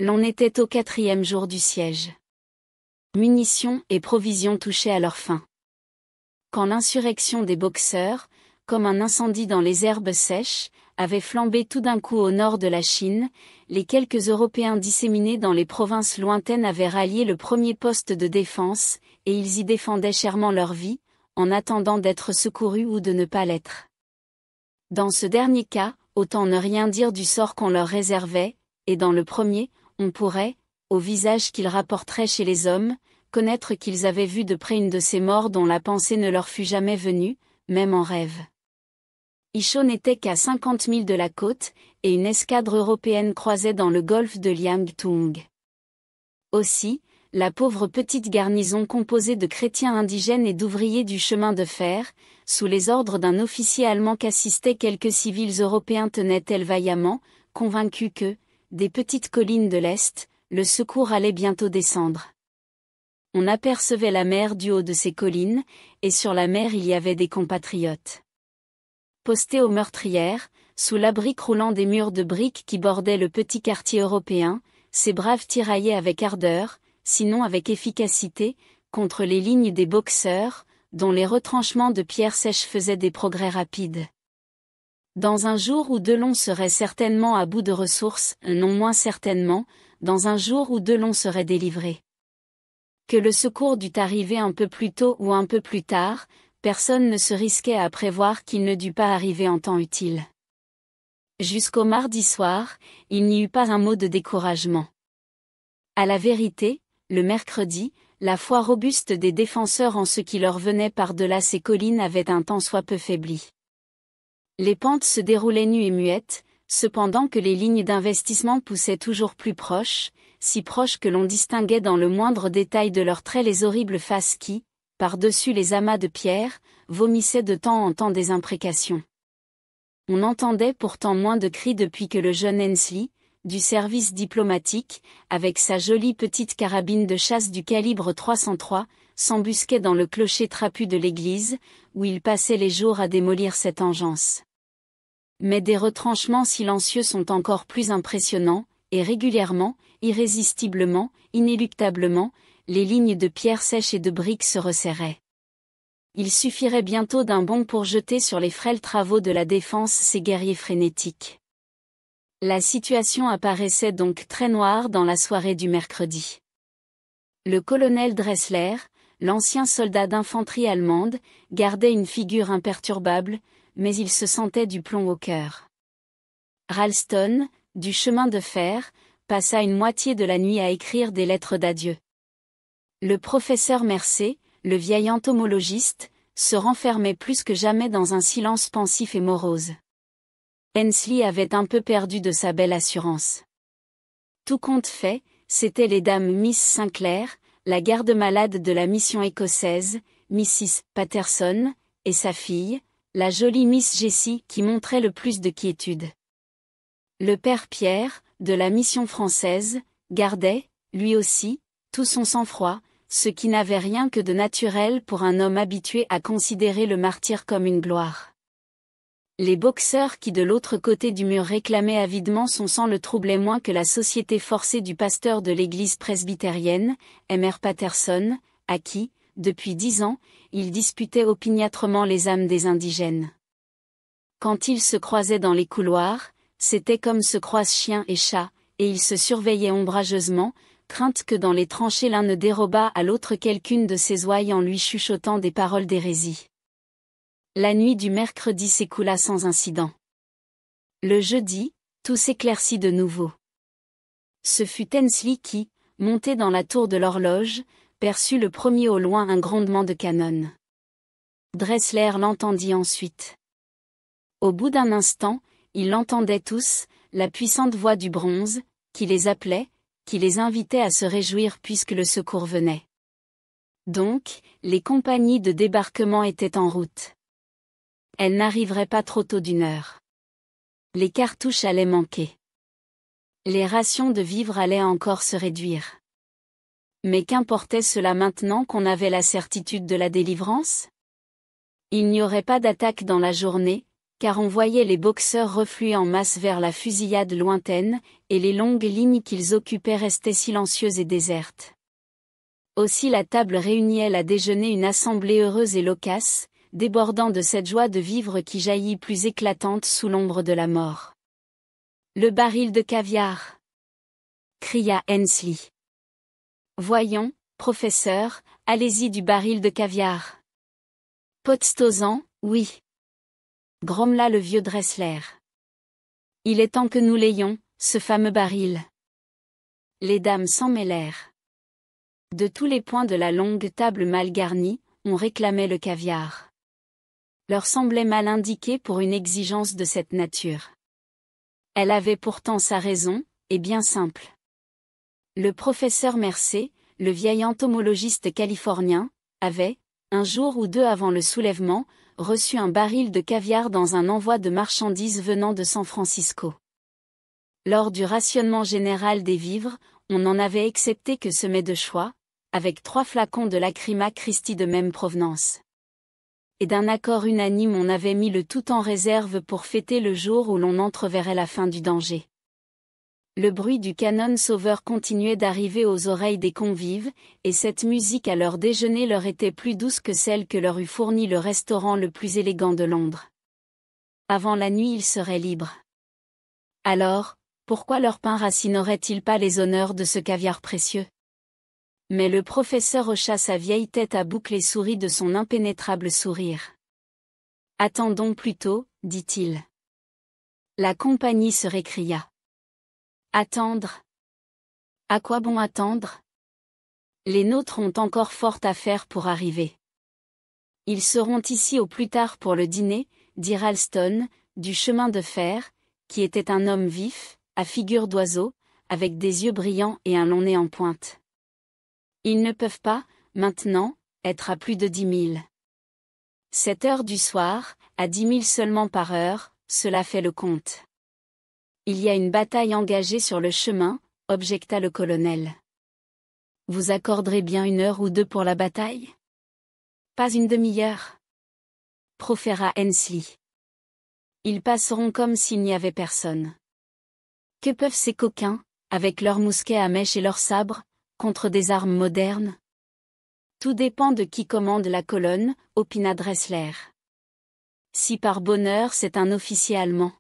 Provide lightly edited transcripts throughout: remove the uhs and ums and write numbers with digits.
L'on était au 4e jour du siège. Munitions et provisions touchaient à leur fin. Quand l'insurrection des Boxers, comme un incendie dans les herbes sèches, avait flambé tout d'un coup au nord de la Chine, les quelques Européens disséminés dans les provinces lointaines avaient rallié le premier poste de défense, et ils y défendaient chèrement leur vie, en attendant d'être secourus ou de ne pas l'être. Dans ce dernier cas, autant ne rien dire du sort qu'on leur réservait, et dans le premier, on pourrait, au visage qu'ils rapporteraient chez les hommes, connaître qu'ils avaient vu de près une de ces morts dont la pensée ne leur fût jamais venue, même en rêve. Icho n'était qu'à 50 milles de la côte, et une escadre européenne croisait dans le golfe de Liangtung. Aussi, la pauvre petite garnison composée de chrétiens indigènes et d'ouvriers du chemin de fer, sous les ordres d'un officier allemand qu'assistaient quelques civils européens tenait-elle vaillamment, convaincue que, des petites collines de l'Est, le secours allait bientôt descendre. On apercevait la mer du haut de ces collines, et sur la mer il y avait des compatriotes. Postés aux meurtrières, sous l'abri croulant des murs de briques qui bordaient le petit quartier européen, ces braves tiraillaient avec ardeur, sinon avec efficacité, contre les lignes des Boxers, dont les retranchements de pierres sèches faisaient des progrès rapides. Dans un jour où deux l'on serait certainement à bout de ressources, non moins certainement, dans un jour où deux l'on serait délivré. Que le secours dût arriver un peu plus tôt ou un peu plus tard, personne ne se risquait à prévoir qu'il ne dût pas arriver en temps utile. Jusqu'au mardi soir, il n'y eut pas un mot de découragement. À la vérité, le mercredi, la foi robuste des défenseurs en ce qui leur venait par-delà ces collines avait un tant soit peu faibli. Les pentes se déroulaient nues et muettes, cependant que les lignes d'investissement poussaient toujours plus proches, si proches que l'on distinguait dans le moindre détail de leurs traits les horribles faces qui, par-dessus les amas de pierres, vomissaient de temps en temps des imprécations. On entendait pourtant moins de cris depuis que le jeune Hensley, du service diplomatique, avec sa jolie petite carabine de chasse du calibre 303, s'embusquait dans le clocher trapu de l'église, où il passait les jours à démolir cette engeance. Mais des retranchements silencieux sont encore plus impressionnants, et régulièrement, irrésistiblement, inéluctablement, les lignes de pierres sèches et de briques se resserraient. Il suffirait bientôt d'un bond pour jeter sur les frêles travaux de la défense ces guerriers frénétiques. La situation apparaissait donc très noire dans la soirée du mercredi. Le colonel Dressler, l'ancien soldat d'infanterie allemande, gardait une figure imperturbable, mais il se sentait du plomb au cœur. Ralston, du chemin de fer, passa une moitié de la nuit à écrire des lettres d'adieu. Le professeur Mercé, le vieil entomologiste, se renfermait plus que jamais dans un silence pensif et morose. Hensley avait un peu perdu de sa belle assurance. Tout compte fait, c'étaient les dames Miss Sinclair, la garde-malade de la mission écossaise, Mrs. Patterson, et sa fille, la jolie Miss Jessie qui montrait le plus de quiétude. Le père Pierre, de la mission française, gardait, lui aussi, tout son sang-froid, ce qui n'avait rien que de naturel pour un homme habitué à considérer le martyre comme une gloire. Les Boxers qui de l'autre côté du mur réclamaient avidement son sang le troublaient moins que la société forcée du pasteur de l'église presbytérienne, Mr. Patterson, à qui, depuis 10 ans, il disputait opiniâtrement les âmes des indigènes. Quand ils se croisaient dans les couloirs, c'était comme se croisent chien et chat, et ils se surveillaient ombrageusement, crainte que dans les tranchées l'un ne dérobât à l'autre quelqu'une de ses ouailles en lui chuchotant des paroles d'hérésie. La nuit du mercredi s'écoula sans incident. Le jeudi, tout s'éclaircit de nouveau. Ce fut Hensley qui, monté dans la tour de l'horloge, perçut le premier au loin un grondement de canon. Dressler l'entendit ensuite. Au bout d'un instant, ils l'entendaient tous, la puissante voix du bronze, qui les appelait, qui les invitait à se réjouir puisque le secours venait. Donc, les compagnies de débarquement étaient en route. Elles n'arriveraient pas trop tôt d'une heure. Les cartouches allaient manquer. Les rations de vivres allaient encore se réduire. Mais qu'importait cela maintenant qu'on avait la certitude de la délivrance ? Il n'y aurait pas d'attaque dans la journée, car on voyait les boxeurs refluer en masse vers la fusillade lointaine, et les longues lignes qu'ils occupaient restaient silencieuses et désertes. Aussi la table réunit-elle à déjeuner une assemblée heureuse et loquace, débordant de cette joie de vivre qui jaillit plus éclatante sous l'ombre de la mort. Le baril de caviar! Cria Hensley. Voyons, professeur, allez-y du baril de caviar. Potstosan, oui. Grommela le vieux Dressler. Il est temps que nous l'ayons, ce fameux baril. Les dames s'en mêlèrent. De tous les points de la longue table mal garnie, on réclamait le caviar. Leur semblait mal indiqué pour une exigence de cette nature. Elle avait pourtant sa raison, et bien simple. Le professeur Mercer, le vieil entomologiste californien, avait, un jour ou deux avant le soulèvement, reçu un baril de caviar dans un envoi de marchandises venant de San Francisco. Lors du rationnement général des vivres, on n'en avait excepté que ce mets de choix, avec 3 flacons de Lacryma Christi de même provenance. Et d'un accord unanime on avait mis le tout en réserve pour fêter le jour où l'on entreverrait la fin du danger. Le bruit du canon sauveur continuait d'arriver aux oreilles des convives, et cette musique à leur déjeuner leur était plus douce que celle que leur eût fournie le restaurant le plus élégant de Londres. Avant la nuit ils seraient libres. Alors, pourquoi leur pain racinerait-il pas les honneurs de ce caviar précieux? Mais le professeur hocha sa vieille tête à boucle et sourit de son impénétrable sourire. Attendons plutôt, dit-il. La compagnie se récria. Attendre? À quoi bon attendre? Les nôtres ont encore fort à faire pour arriver. Ils seront ici au plus tard pour le dîner, dit Ralston, du chemin de fer, qui était un homme vif, à figure d'oiseau, avec des yeux brillants et un long nez en pointe. Ils ne peuvent pas, maintenant, être à plus de 10 000. 7 heures du soir, à 10 000 seulement par heure, cela fait le compte. Il y a une bataille engagée sur le chemin, objecta le colonel. Vous accorderez bien 1 heure ou 2 pour la bataille? Pas une demi-heure, proféra Hensley. Ils passeront comme s'il n'y avait personne. Que peuvent ces coquins, avec leurs mousquets à mèche et leurs sabres, contre des armes modernes? Tout dépend de qui commande la colonne, opina Dressler. Si par bonheur c'est un officier allemand.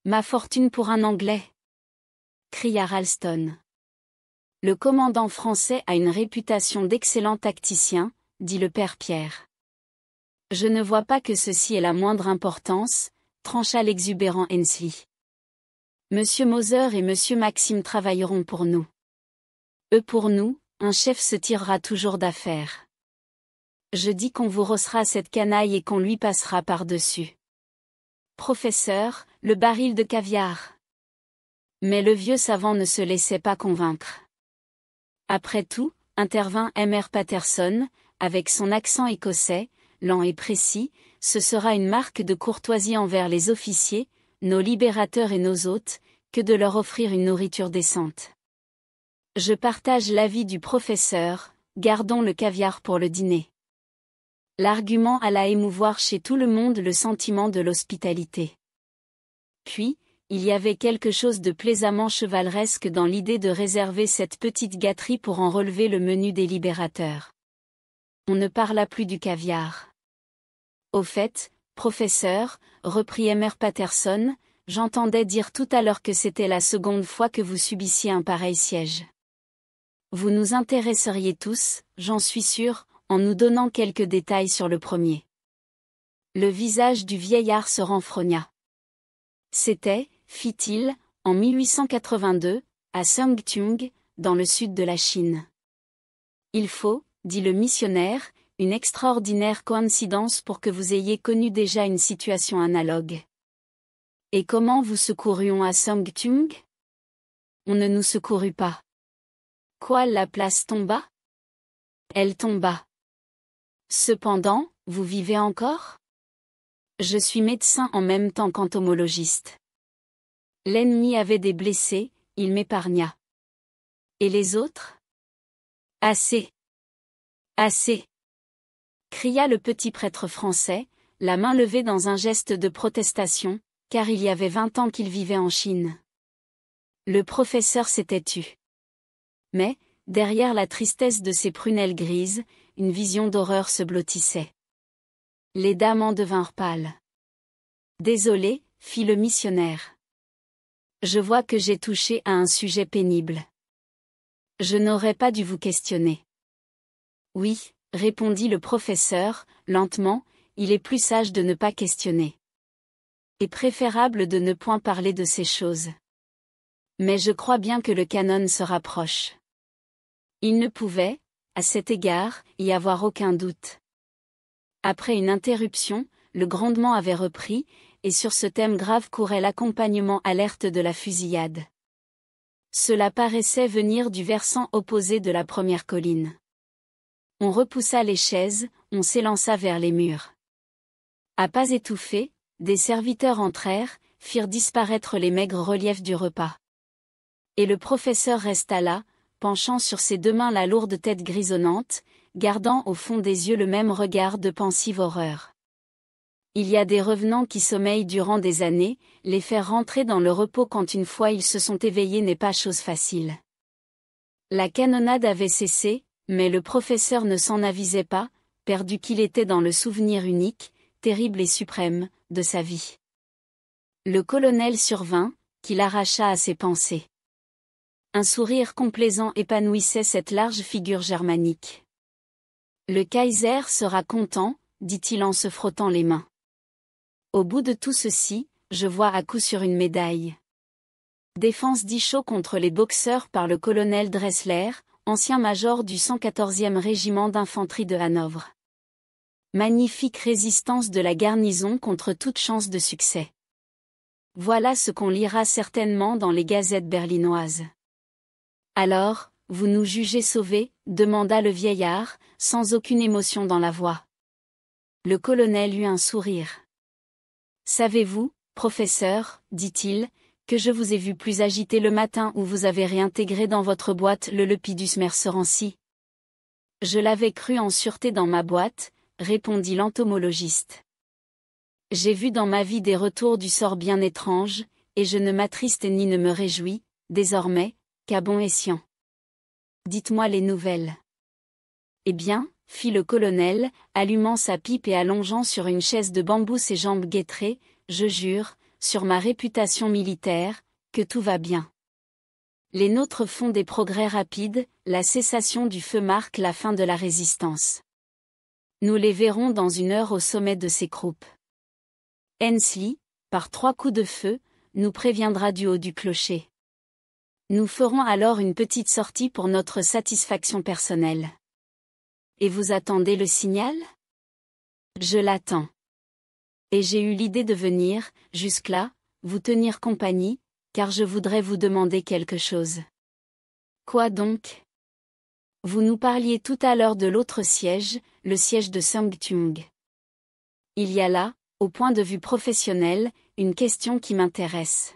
Ma fortune pour un Anglais! Cria Ralston. Le commandant français a une réputation d'excellent tacticien, dit le père Pierre. Je ne vois pas que ceci ait la moindre importance, trancha l'exubérant Hensley. Monsieur Moser et monsieur Maxime travailleront pour nous. Eux pour nous, un chef se tirera toujours d'affaire. Je dis qu'on vous rossera cette canaille et qu'on lui passera par-dessus. Professeur, le baril de caviar. Mais le vieux savant ne se laissait pas convaincre. Après tout, intervint M.R. Patterson, avec son accent écossais, lent et précis, ce sera une marque de courtoisie envers les officiers, nos libérateurs et nos hôtes, que de leur offrir une nourriture décente. Je partage l'avis du professeur, gardons le caviar pour le dîner. L'argument alla émouvoir chez tout le monde le sentiment de l'hospitalité. Puis, il y avait quelque chose de plaisamment chevaleresque dans l'idée de réserver cette petite gâterie pour en relever le menu des libérateurs. On ne parla plus du caviar. Au fait, professeur, reprit M.R. Patterson, j'entendais dire tout à l'heure que c'était la seconde fois que vous subissiez un pareil siège. Vous nous intéresseriez tous, j'en suis sûr, en nous donnant quelques détails sur le premier. Le visage du vieillard se renfrogna. C'était, fit-il, en 1882, à Songtung, dans le sud de la Chine. Il faut, dit le missionnaire, une extraordinaire coïncidence pour que vous ayez connu déjà une situation analogue. Et comment vous secourions à Songtung? On ne nous secourut pas. Quoi, la place tomba? Elle tomba. Cependant, vous vivez encore? Je suis médecin en même temps qu'entomologiste. L'ennemi avait des blessés, il m'épargna. Et les autres? Assez. Assez. Cria le petit prêtre français, la main levée dans un geste de protestation, car il y avait 20 ans qu'il vivait en Chine. Le professeur s'était tu. Mais, derrière la tristesse de ses prunelles grises, une vision d'horreur se blottissait. Les dames en devinrent pâles. Désolé, fit le missionnaire. Je vois que j'ai touché à un sujet pénible. Je n'aurais pas dû vous questionner. Oui, répondit le professeur, lentement, il est plus sage de ne pas questionner. Et préférable de ne point parler de ces choses. Mais je crois bien que le canon se rapproche. Il ne pouvait, à cet égard, y avoir aucun doute. Après une interruption, le grondement avait repris, et sur ce thème grave courait l'accompagnement alerte de la fusillade. Cela paraissait venir du versant opposé de la première colline. On repoussa les chaises, on s'élança vers les murs. À pas étouffés, des serviteurs entrèrent, firent disparaître les maigres reliefs du repas. Et le professeur resta là, penchant sur ses deux mains la lourde tête grisonnante, gardant au fond des yeux le même regard de pensive horreur. Il y a des revenants qui sommeillent durant des années, les faire rentrer dans le repos quand une fois ils se sont éveillés n'est pas chose facile. La canonnade avait cessé, mais le professeur ne s'en avisait pas, perdu qu'il était dans le souvenir unique, terrible et suprême, de sa vie. Le colonel survint, qui l'arracha à ses pensées. Un sourire complaisant épanouissait cette large figure germanique. Le Kaiser sera content, dit-il en se frottant les mains. Au bout de tout ceci, je vois à coup sûr une médaille. Défense d'Ichaut contre les boxeurs par le colonel Dressler, ancien major du 114e régiment d'infanterie de Hanovre. Magnifique résistance de la garnison contre toute chance de succès. Voilà ce qu'on lira certainement dans les gazettes berlinoises. Alors, vous nous jugez sauvés, demanda le vieillard, sans aucune émotion dans la voix. Le colonel eut un sourire. Savez-vous, professeur, dit-il, que je vous ai vu plus agité le matin où vous avez réintégré dans votre boîte le Lepidus mercerensis. Je l'avais cru en sûreté dans ma boîte, répondit l'entomologiste. J'ai vu dans ma vie des retours du sort bien étranges, et je ne m'attriste ni ne me réjouis, désormais, qu'à bon escient. Dites-moi les nouvelles. Eh bien, fit le colonel, allumant sa pipe et allongeant sur une chaise de bambou ses jambes guêtrées, je jure, sur ma réputation militaire, que tout va bien. Les nôtres font des progrès rapides, la cessation du feu marque la fin de la résistance. Nous les verrons dans une heure au sommet de ces croupes. Hensley, par 3 coups de feu, nous préviendra du haut du clocher. Nous ferons alors une petite sortie pour notre satisfaction personnelle. Et vous attendez le signal? Je l'attends. Et j'ai eu l'idée de venir, jusque-là, vous tenir compagnie, car je voudrais vous demander quelque chose. Quoi donc? Vous nous parliez tout à l'heure de l'autre siège, le siège de Sangtung. Il y a là, au point de vue professionnel, une question qui m'intéresse.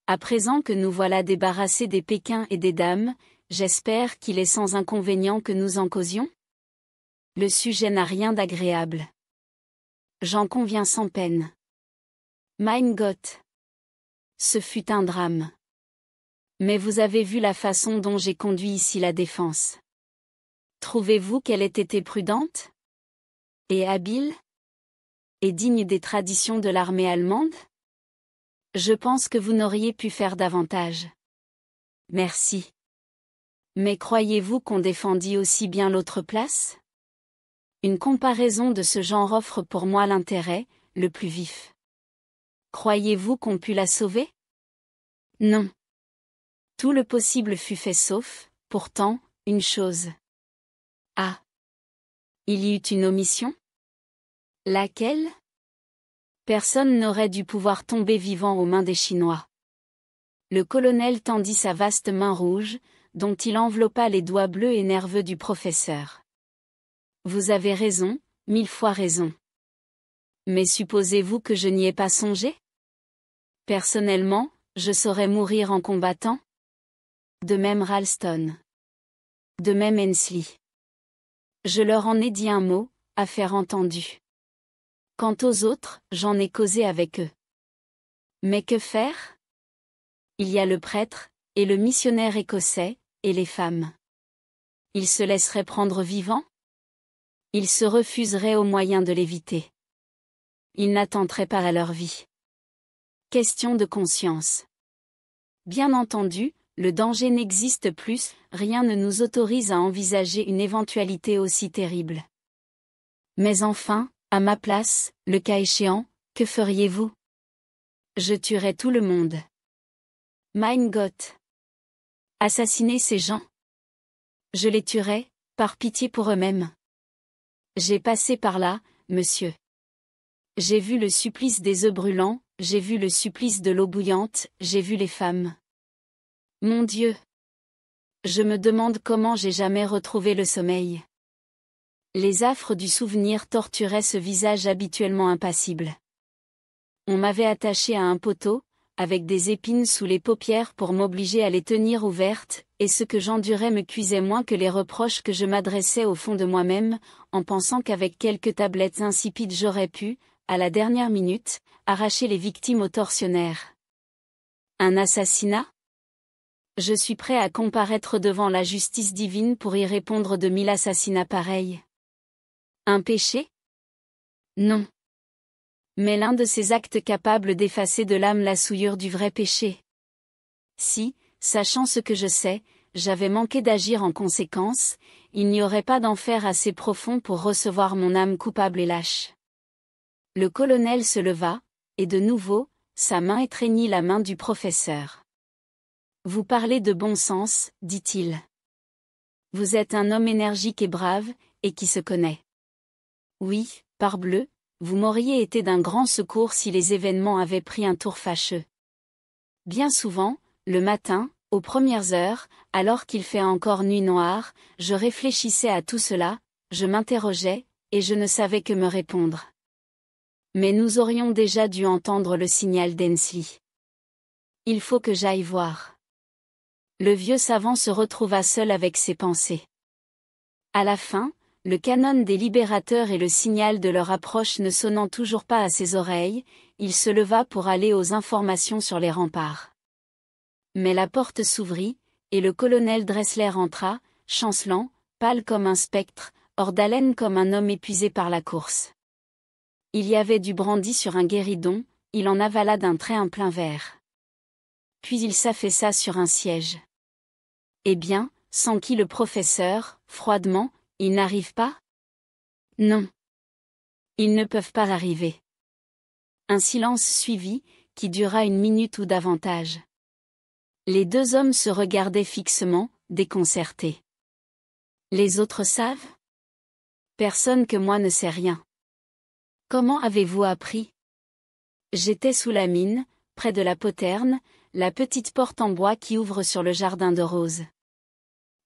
À présent que nous voilà débarrassés des Pékins et des dames, j'espère qu'il est sans inconvénient que nous en causions? Le sujet n'a rien d'agréable. J'en conviens sans peine. Mein Gott! Ce fut un drame. Mais vous avez vu la façon dont j'ai conduit ici la défense. Trouvez-vous qu'elle ait été prudente? Et habile? Et digne des traditions de l'armée allemande? Je pense que vous n'auriez pu faire davantage. Merci. Mais croyez-vous qu'on défendit aussi bien l'autre place? Une comparaison de ce genre offre pour moi l'intérêt, le plus vif. Croyez-vous qu'on put la sauver? Non. Tout le possible fut fait sauf, pourtant, une chose. Ah! Il y eut une omission? Laquelle? Personne n'aurait dû pouvoir tomber vivant aux mains des Chinois. Le colonel tendit sa vaste main rouge, dont il enveloppa les doigts bleus et nerveux du professeur. Vous avez raison, 1000 fois raison. Mais supposez-vous que je n'y ai pas songé? Personnellement, je saurais mourir en combattant? De même Ralston. De même Hensley. Je leur en ai dit un mot, affaire entendue. Quant aux autres, j'en ai causé avec eux. Mais que faire? Il y a le prêtre, et le missionnaire écossais, et les femmes. Ils se laisseraient prendre vivants? Ils se refuseraient au moyen de l'éviter. Ils n'attenteraient pas à leur vie. Question de conscience. Bien entendu, le danger n'existe plus, rien ne nous autorise à envisager une éventualité aussi terrible. Mais enfin, à ma place, le cas échéant, que feriez-vous? Je tuerais tout le monde. Mein Gott! Assassiner ces gens? Je les tuerais, par pitié pour eux-mêmes. J'ai passé par là, monsieur. J'ai vu le supplice des œufs brûlants, j'ai vu le supplice de l'eau bouillante, j'ai vu les femmes. Mon Dieu! Je me demande comment j'ai jamais retrouvé le sommeil. Les affres du souvenir torturaient ce visage habituellement impassible. On m'avait attaché à un poteau, avec des épines sous les paupières pour m'obliger à les tenir ouvertes, et ce que j'endurais me cuisait moins que les reproches que je m'adressais au fond de moi-même, en pensant qu'avec quelques tablettes insipides j'aurais pu, à la dernière minute, arracher les victimes aux tortionnaires. Un assassinat? Je suis prêt à comparaître devant la justice divine pour y répondre de 1000 assassinats pareils. Un péché? Non. Mais l'un de ces actes capables d'effacer de l'âme la souillure du vrai péché. Si, sachant ce que je sais, j'avais manqué d'agir en conséquence, il n'y aurait pas d'enfer assez profond pour recevoir mon âme coupable et lâche. Le colonel se leva, et de nouveau, sa main étreignit la main du professeur. Vous parlez de bon sens, dit-il. Vous êtes un homme énergique et brave, et qui se connaît. Oui, parbleu, vous m'auriez été d'un grand secours si les événements avaient pris un tour fâcheux. Bien souvent, le matin, aux premières heures, alors qu'il fait encore nuit noire, je réfléchissais à tout cela, je m'interrogeais, et je ne savais que me répondre. Mais nous aurions déjà dû entendre le signal d'Hensley. Il faut que j'aille voir. Le vieux savant se retrouva seul avec ses pensées. À la fin, le canon des libérateurs et le signal de leur approche ne sonnant toujours pas à ses oreilles, il se leva pour aller aux informations sur les remparts. Mais la porte s'ouvrit, et le colonel Dressler entra, chancelant, pâle comme un spectre, hors d'haleine comme un homme épuisé par la course. Il y avait du brandy sur un guéridon, il en avala d'un trait un plein verre. Puis il s'affaissa sur un siège. Eh bien, s'enquit le professeur, froidement, ils n'arrivent pas? Non. Ils ne peuvent pas arriver. Un silence suivit, qui dura 1 minute ou davantage. Les deux hommes se regardaient fixement, déconcertés. Les autres savent? Personne que moi ne sait rien. Comment avez-vous appris? J'étais sous la mine, près de la poterne, la petite porte en bois qui ouvre sur le jardin de roses.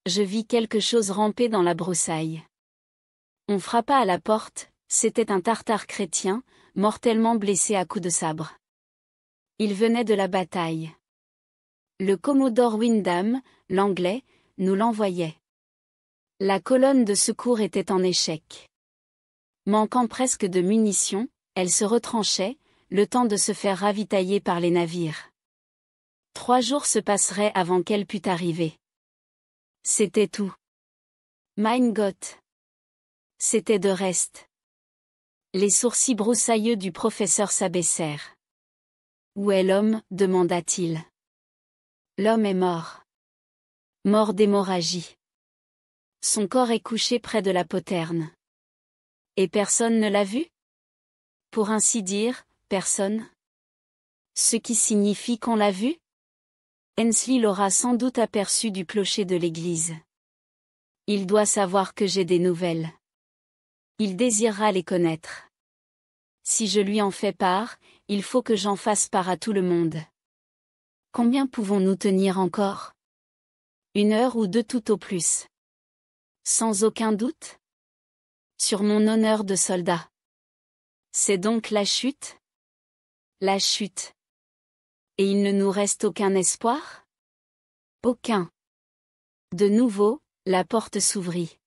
Je vis quelque chose ramper dans la broussaille. On frappa à la porte, c'était un tartare chrétien, mortellement blessé à coups de sabre. Il venait de la bataille. Le commodore Windham, l'anglais, nous l'envoyait. La colonne de secours était en échec. Manquant presque de munitions, elle se retranchait, le temps de se faire ravitailler par les navires. 3 jours se passeraient avant qu'elle pût arriver. C'était tout. Mein Gott! C'était de reste. Les sourcils broussailleux du professeur s'abaissèrent. Où est l'homme? Demanda-t-il. L'homme est mort. Mort d'hémorragie. Son corps est couché près de la poterne. Et personne ne l'a vu? Pour ainsi dire, personne. Ce qui signifie qu'on l'a vu? Hensley l'aura sans doute aperçu du clocher de l'église. Il doit savoir que j'ai des nouvelles. Il désirera les connaître. Si je lui en fais part, il faut que j'en fasse part à tout le monde. Combien pouvons-nous tenir encore? 1 heure ou 2 tout au plus. Sans aucun doute? Sur mon honneur de soldat. C'est donc la chute? La chute. Et il ne nous reste aucun espoir? Aucun. De nouveau, la porte s'ouvrit.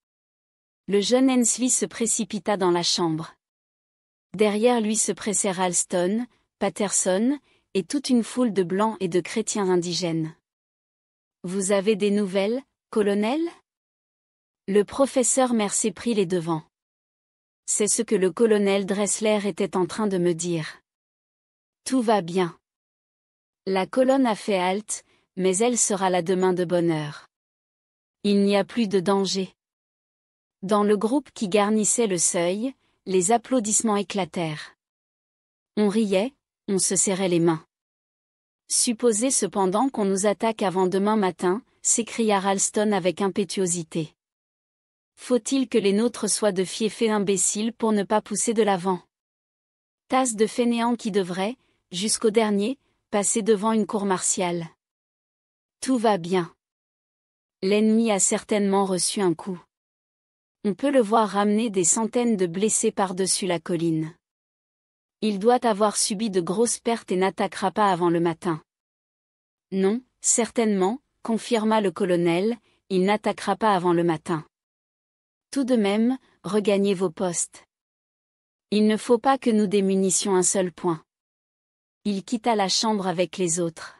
Le jeune Hensley se précipita dans la chambre. Derrière lui se pressaient Ralston, Patterson, et toute une foule de blancs et de chrétiens indigènes. « Vous avez des nouvelles, colonel ?» Le professeur Mercer prit les devants. « C'est ce que le colonel Dressler était en train de me dire. Tout va bien. La colonne a fait halte, mais elle sera là demain de bonne heure. Il n'y a plus de danger. » Dans le groupe qui garnissait le seuil, les applaudissements éclatèrent. On riait, on se serrait les mains. « Supposez cependant qu'on nous attaque avant demain matin, » s'écria Ralston avec impétuosité. « Faut-il que les nôtres soient de fiefés imbéciles pour ne pas pousser de l'avant? Tasse de fainéants qui devraient, jusqu'au dernier, passer devant une cour martiale. Tout va bien. L'ennemi a certainement reçu un coup. On peut le voir ramener des centaines de blessés par-dessus la colline. Il doit avoir subi de grosses pertes et n'attaquera pas avant le matin. Non, certainement, confirma le colonel, il n'attaquera pas avant le matin. Tout de même, regagnez vos postes. Il ne faut pas que nous démunissions un seul point. Il quitta la chambre avec les autres.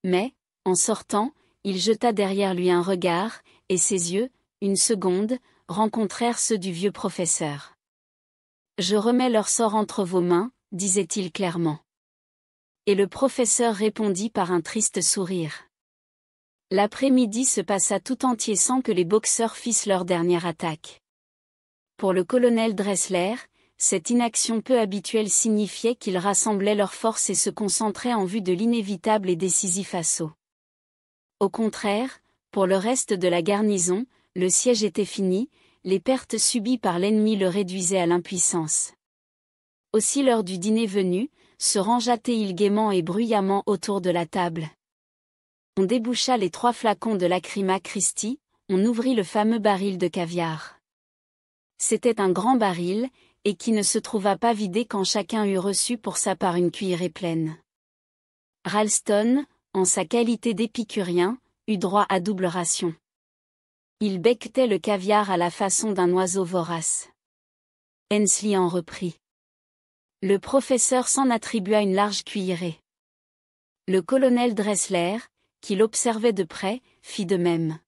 Mais, en sortant, il jeta derrière lui un regard, et ses yeux, une seconde, rencontrèrent ceux du vieux professeur. « Je remets leur sort entre vos mains, » disait-il clairement. Et le professeur répondit par un triste sourire. L'après-midi se passa tout entier sans que les boxeurs fissent leur dernière attaque. Pour le colonel Dressler, cette inaction peu habituelle signifiait qu'ils rassemblaient leurs forces et se concentraient en vue de l'inévitable et décisif assaut. Au contraire, pour le reste de la garnison, le siège était fini, les pertes subies par l'ennemi le réduisaient à l'impuissance. Aussi l'heure du dîner venue, se rangea-t-il gaiement et bruyamment autour de la table. On déboucha les 3 flacons de Lacryma Christi, on ouvrit le fameux baril de caviar. C'était un grand baril, et qui ne se trouva pas vidé quand chacun eut reçu pour sa part une cuillerée pleine. Ralston, en sa qualité d'épicurien, eut droit à double ration. Il becquetait le caviar à la façon d'un oiseau vorace. Hensley en reprit. Le professeur s'en attribua une large cuillerée. Le colonel Dressler, qui l'observait de près, fit de même.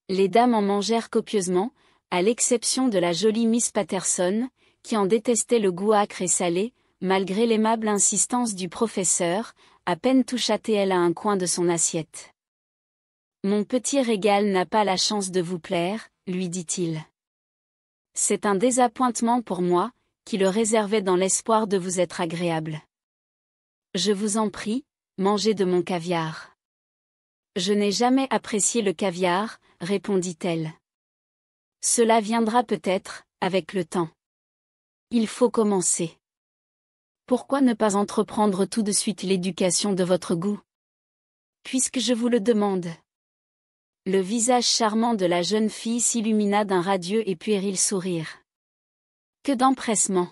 Les dames en mangèrent copieusement, à l'exception de la jolie Miss Patterson, qui en détestait le goût âcre et salé, malgré l'aimable insistance du professeur, à peine toucha-t-elle à un coin de son assiette. « Mon petit régal n'a pas la chance de vous plaire, » lui dit-il. « C'est un désappointement pour moi, qui le réservais dans l'espoir de vous être agréable. Je vous en prie, mangez de mon caviar. » « Je n'ai jamais apprécié le caviar, » répondit-elle. « Cela viendra peut-être, avec le temps. Il faut commencer. Pourquoi ne pas entreprendre tout de suite l'éducation de votre goût? Puisque je vous le demande. » Le visage charmant de la jeune fille s'illumina d'un radieux et puéril sourire. « Que d'empressement!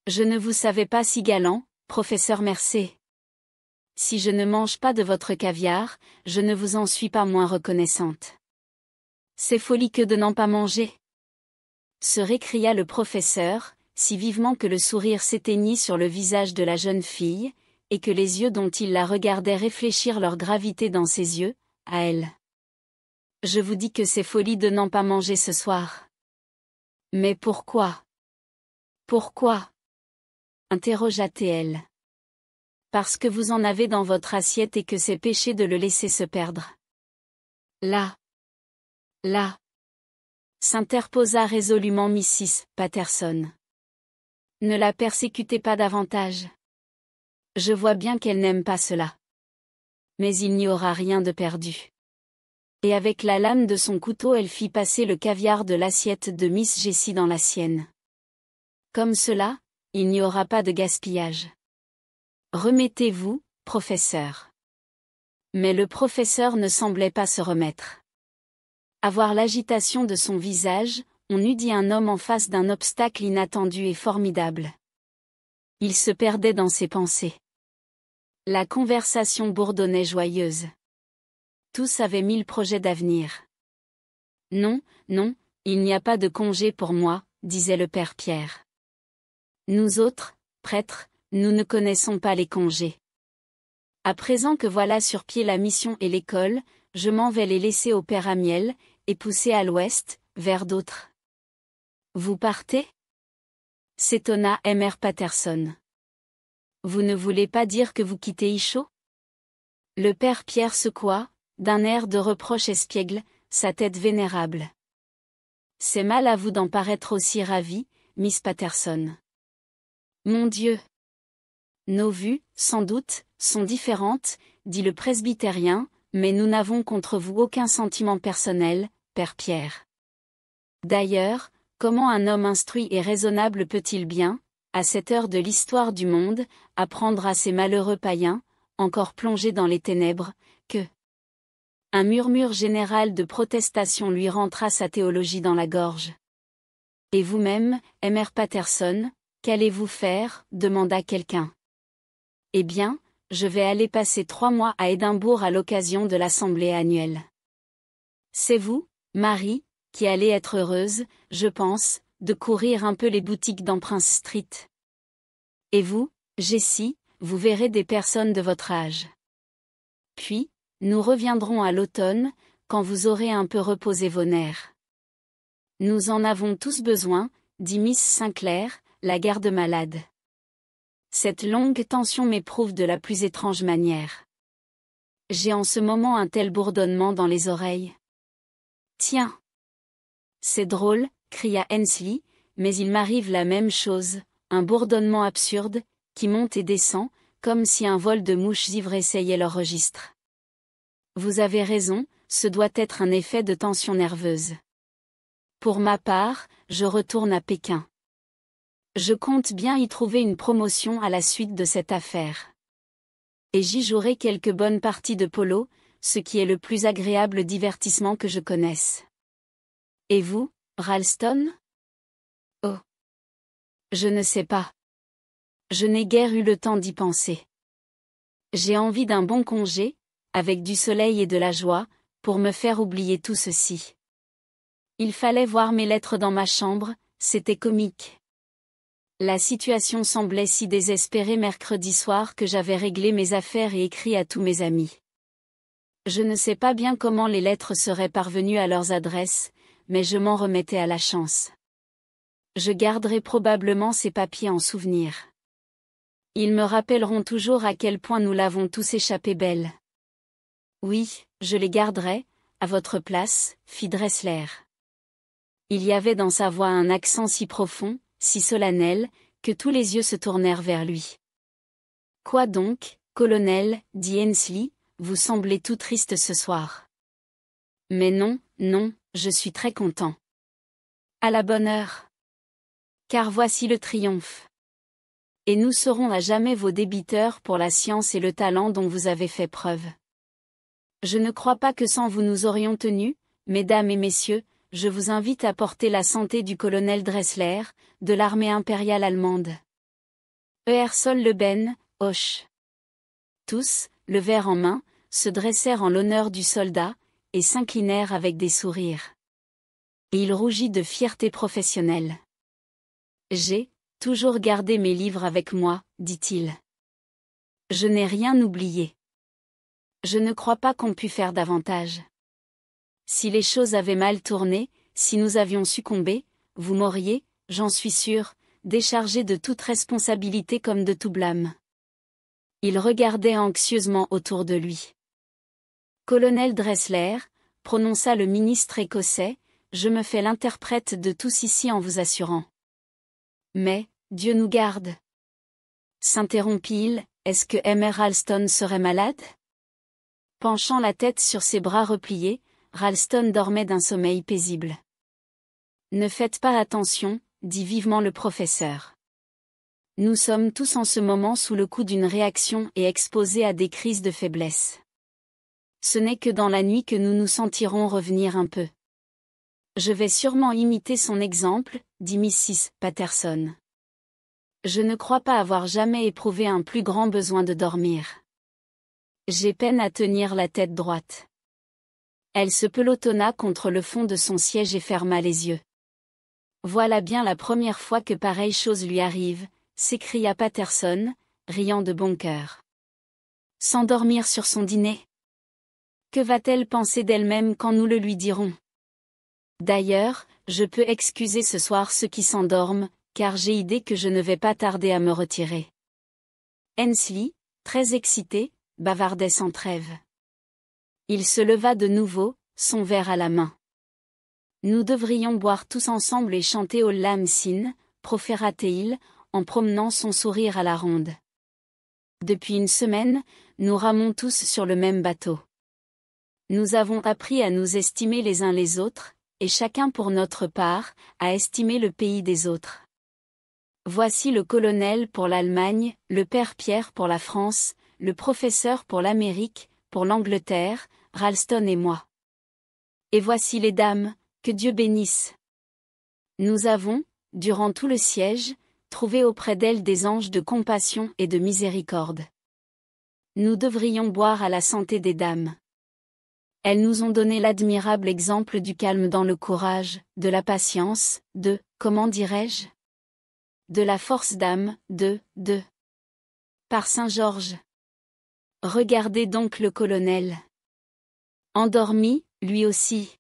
Je ne vous savais pas si galant, professeur Mercer. Si je ne mange pas de votre caviar, je ne vous en suis pas moins reconnaissante. C'est folie que de n'en pas manger. » Se récria le professeur, si vivement que le sourire s'éteignit sur le visage de la jeune fille, et que les yeux dont il la regardait réfléchirent leur gravité dans ses yeux, à elle. « Je vous dis que c'est folie de n'en pas manger ce soir. »« Mais pourquoi? Pourquoi? » interrogea-t-elle. « Parce que vous en avez dans votre assiette et que c'est péché de le laisser se perdre. »« Là s'interposa résolument Mrs. Patterson. « Ne la persécutez pas davantage. Je vois bien qu'elle n'aime pas cela. Mais il n'y aura rien de perdu. » Et avec la lame de son couteau elle fit passer le caviar de l'assiette de Miss Jessie dans la sienne. « Comme cela, il n'y aura pas de gaspillage. Remettez-vous, professeur. » Mais le professeur ne semblait pas se remettre. À voir l'agitation de son visage, on eût dit un homme en face d'un obstacle inattendu et formidable. Il se perdait dans ses pensées. La conversation bourdonnait joyeuse. Tous avaient 1000 projets d'avenir. « Non, non, il n'y a pas de congé pour moi, » disait le père Pierre. Nous autres, prêtres, nous ne connaissons pas les congés. À présent que voilà sur pied la mission et l'école, je m'en vais les laisser au père Amiel, et pousser à l'ouest, vers d'autres. Vous partez? S'étonna Mr. Patterson. Vous ne voulez pas dire que vous quittez Ichaud? Le père Pierre secoua, d'un air de reproche espiègle, sa tête vénérable. C'est mal à vous d'en paraître aussi ravie, Miss Patterson. Mon Dieu! Nos vues, sans doute, sont différentes, dit le presbytérien, mais nous n'avons contre vous aucun sentiment personnel, père Pierre. D'ailleurs, comment un homme instruit et raisonnable peut-il bien, à cette heure de l'histoire du monde, apprendre à ces malheureux païens, encore plongés dans les ténèbres, que... Un murmure général de protestation lui rentra sa théologie dans la gorge. Et vous-même, Mr. Patterson, qu'allez-vous faire? Demanda quelqu'un. Eh bien, je vais aller passer 3 mois à Édimbourg à l'occasion de l'assemblée annuelle. C'est vous, Marie, qui allez être heureuse, je pense, de courir un peu les boutiques dans Prince Street. Et vous, Jessie, vous verrez des personnes de votre âge. Puis, nous reviendrons à l'automne, quand vous aurez un peu reposé vos nerfs. Nous en avons tous besoin, dit Miss Sinclair, la garde-malade. Cette longue tension m'éprouve de la plus étrange manière. J'ai en ce moment un tel bourdonnement dans les oreilles. Tiens! C'est drôle, cria Ainsley, mais il m'arrive la même chose, un bourdonnement absurde, qui monte et descend, comme si un vol de mouches ivres essayait leur registre. Vous avez raison, ce doit être un effet de tension nerveuse. Pour ma part, je retourne à Pékin. Je compte bien y trouver une promotion à la suite de cette affaire. Et j'y jouerai quelques bonnes parties de polo, ce qui est le plus agréable divertissement que je connaisse. Et vous, Ralston? Oh! Je ne sais pas. Je n'ai guère eu le temps d'y penser. J'ai envie d'un bon congé, avec du soleil et de la joie, pour me faire oublier tout ceci. Il fallait voir mes lettres dans ma chambre, c'était comique. La situation semblait si désespérée mercredi soir que j'avais réglé mes affaires et écrit à tous mes amis. Je ne sais pas bien comment les lettres seraient parvenues à leurs adresses, mais je m'en remettais à la chance. Je garderai probablement ces papiers en souvenir. Ils me rappelleront toujours à quel point nous l'avons tous échappé belle. Oui, je les garderai, à votre place, fit Dressler. Il y avait dans sa voix un accent si profond, si solennel, que tous les yeux se tournèrent vers lui. Quoi donc, colonel, dit Ainsley, vous semblez tout triste ce soir. Mais non, non, je suis très content. À la bonne heure. Car voici le triomphe. Et nous serons à jamais vos débiteurs pour la science et le talent dont vous avez fait preuve. Je ne crois pas que sans vous nous aurions tenu, mesdames et messieurs, je vous invite à porter la santé du colonel Dressler, de l'armée impériale allemande. Sol Le Ben, Hoche. Tous, le verre en main, se dressèrent en l'honneur du soldat, et s'inclinèrent avec des sourires. Et il rougit de fierté professionnelle. J'ai toujours gardé mes livres avec moi, dit-il. Je n'ai rien oublié. Je ne crois pas qu'on pût faire davantage. Si les choses avaient mal tourné, si nous avions succombé, vous m'auriez, j'en suis sûr, déchargé de toute responsabilité comme de tout blâme. Il regardait anxieusement autour de lui. Colonel Dressler, prononça le ministre écossais, je me fais l'interprète de tous ici en vous assurant. Mais, Dieu nous garde. S'interrompit-il, est-ce que Mr. Ralston serait malade? Penchant la tête sur ses bras repliés, Ralston dormait d'un sommeil paisible. Ne faites pas attention, dit vivement le professeur. Nous sommes tous en ce moment sous le coup d'une réaction et exposés à des crises de faiblesse. Ce n'est que dans la nuit que nous nous sentirons revenir un peu. Je vais sûrement imiter son exemple, dit Mrs. Patterson. Je ne crois pas avoir jamais éprouvé un plus grand besoin de dormir. J'ai peine à tenir la tête droite. Elle se pelotonna contre le fond de son siège et ferma les yeux. Voilà bien la première fois que pareille chose lui arrive, s'écria Patterson, riant de bon cœur. S'endormir sur son dîner? Que va-t-elle penser d'elle-même quand nous le lui dirons? D'ailleurs, je peux excuser ce soir ceux qui s'endorment, car j'ai idée que je ne vais pas tarder à me retirer. Ainsley, très excité, bavardait sans trêve. Il se leva de nouveau, son verre à la main. Nous devrions boire tous ensemble et chanter au Lamsin, proféra-t-il, en promenant son sourire à la ronde. Depuis une semaine, nous ramons tous sur le même bateau. Nous avons appris à nous estimer les uns les autres, et chacun pour notre part, à estimer le pays des autres. Voici le colonel pour l'Allemagne, le père Pierre pour la France, le professeur pour l'Amérique, pour l'Angleterre, Ralston et moi. Et voici les dames, que Dieu bénisse. Nous avons, durant tout le siège, trouvé auprès d'elles des anges de compassion et de miséricorde. Nous devrions boire à la santé des dames. Elles nous ont donné l'admirable exemple du calme dans le courage, de la patience, comment dirais-je? De la force d'âme, Par Saint-Georges. Regardez donc le colonel. Endormi, lui aussi.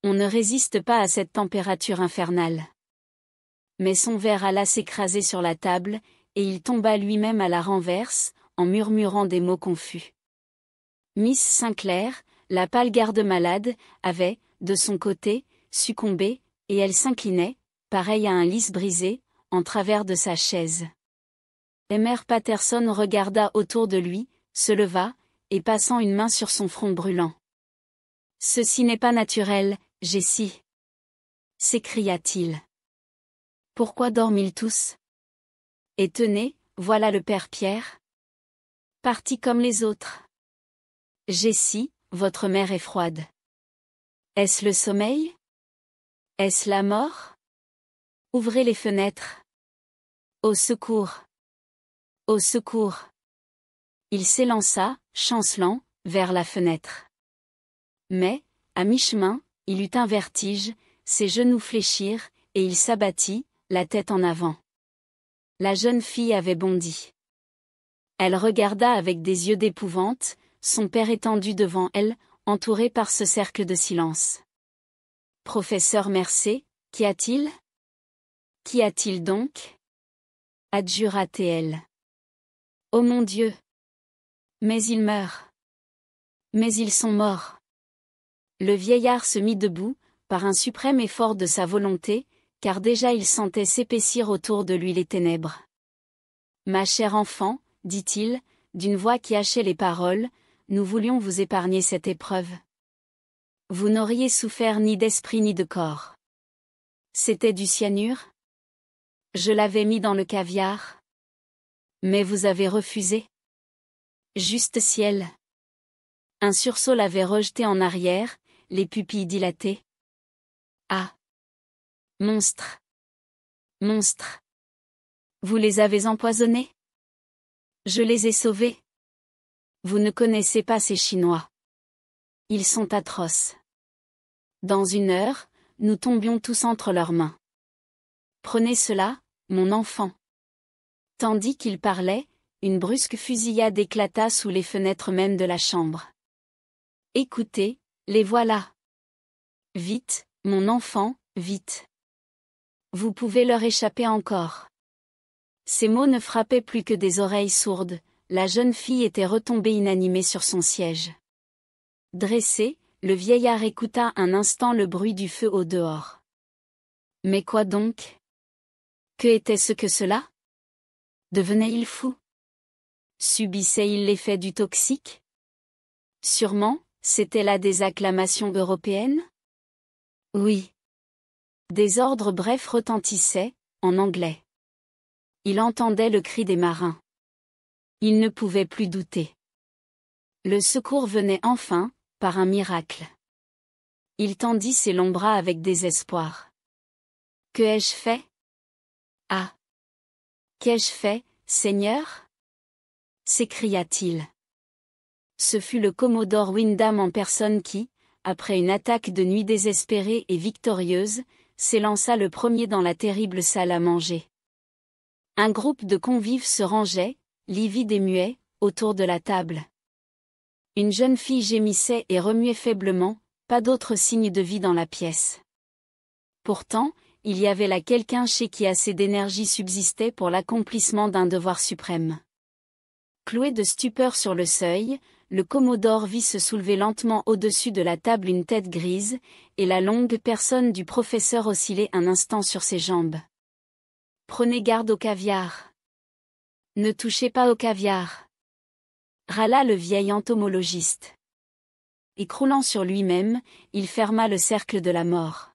On ne résiste pas à cette température infernale. Mais son verre alla s'écraser sur la table, et il tomba lui-même à la renverse, en murmurant des mots confus. Miss Sinclair, la pâle garde-malade, avait, de son côté, succombé, et elle s'inclinait, pareille à un lys brisé, en travers de sa chaise. Et Mère Patterson regarda autour de lui, se leva, et passant une main sur son front brûlant. « Ceci n'est pas naturel, Jessie !» s'écria-t-il. « Pourquoi dorment-ils tous? Et tenez, voilà le père Pierre. Parti comme les autres. Jessie, votre mère est froide. Est-ce le sommeil? Est-ce la mort? Ouvrez les fenêtres. Au secours! Au secours! Il s'élança, chancelant, vers la fenêtre. Mais, à mi-chemin, il eut un vertige, ses genoux fléchirent, et il s'abattit, la tête en avant. La jeune fille avait bondi. Elle regarda avec des yeux d'épouvante, son père étendu devant elle, entouré par ce cercle de silence. « Professeur Mercé, qu'y a-t-il? Qu'y a-t-il donc? » adjura-t-elle. « Oh mon Dieu! Mais ils meurent! Mais ils sont morts! » Le vieillard se mit debout, par un suprême effort de sa volonté, car déjà il sentait s'épaissir autour de lui les ténèbres. « Ma chère enfant, dit-il, d'une voix qui hachait les paroles, nous voulions vous épargner cette épreuve. Vous n'auriez souffert ni d'esprit ni de corps. C'était du cyanure? Je l'avais mis dans le caviar. Mais vous avez refusé. Juste ciel. Un sursaut l'avait rejeté en arrière, les pupilles dilatées. Ah! Monstre! Monstre! Vous les avez empoisonnés? Je les ai sauvés. Vous ne connaissez pas ces Chinois. Ils sont atroces. Dans une heure, nous tombions tous entre leurs mains. Prenez cela, mon enfant. Tandis qu'il parlait, une brusque fusillade éclata sous les fenêtres même de la chambre. Écoutez, les voilà. Vite, mon enfant, vite. Vous pouvez leur échapper encore. Ces mots ne frappaient plus que des oreilles sourdes, la jeune fille était retombée inanimée sur son siège. Dressé, le vieillard écouta un instant le bruit du feu au dehors. Mais quoi donc? Que était-ce que cela? Devenait-il fou? Subissait-il l'effet du toxique? Sûrement, c'était là des acclamations européennes? Oui. Des ordres brefs retentissaient, en anglais. Il entendait le cri des marins. Il ne pouvait plus douter. Le secours venait enfin, par un miracle. Il tendit ses longs bras avec désespoir. Que ai-je fait? Ah! Qu'ai-je fait, Seigneur? S'écria-t-il. Ce fut le commodore Windham en personne qui, après une attaque de nuit désespérée et victorieuse, s'élança le premier dans la terrible salle à manger. Un groupe de convives se rangeait, livide et muet, autour de la table. Une jeune fille gémissait et remuait faiblement, pas d'autre signe de vie dans la pièce. Pourtant, il y avait là quelqu'un chez qui assez d'énergie subsistait pour l'accomplissement d'un devoir suprême. Cloué de stupeur sur le seuil, le Commodore vit se soulever lentement au-dessus de la table une tête grise, et la longue personne du professeur osciller un instant sur ses jambes. « Prenez garde au caviar. Ne touchez pas au caviar. » râla le vieil entomologiste. Écroulant sur lui-même, il ferma le cercle de la mort.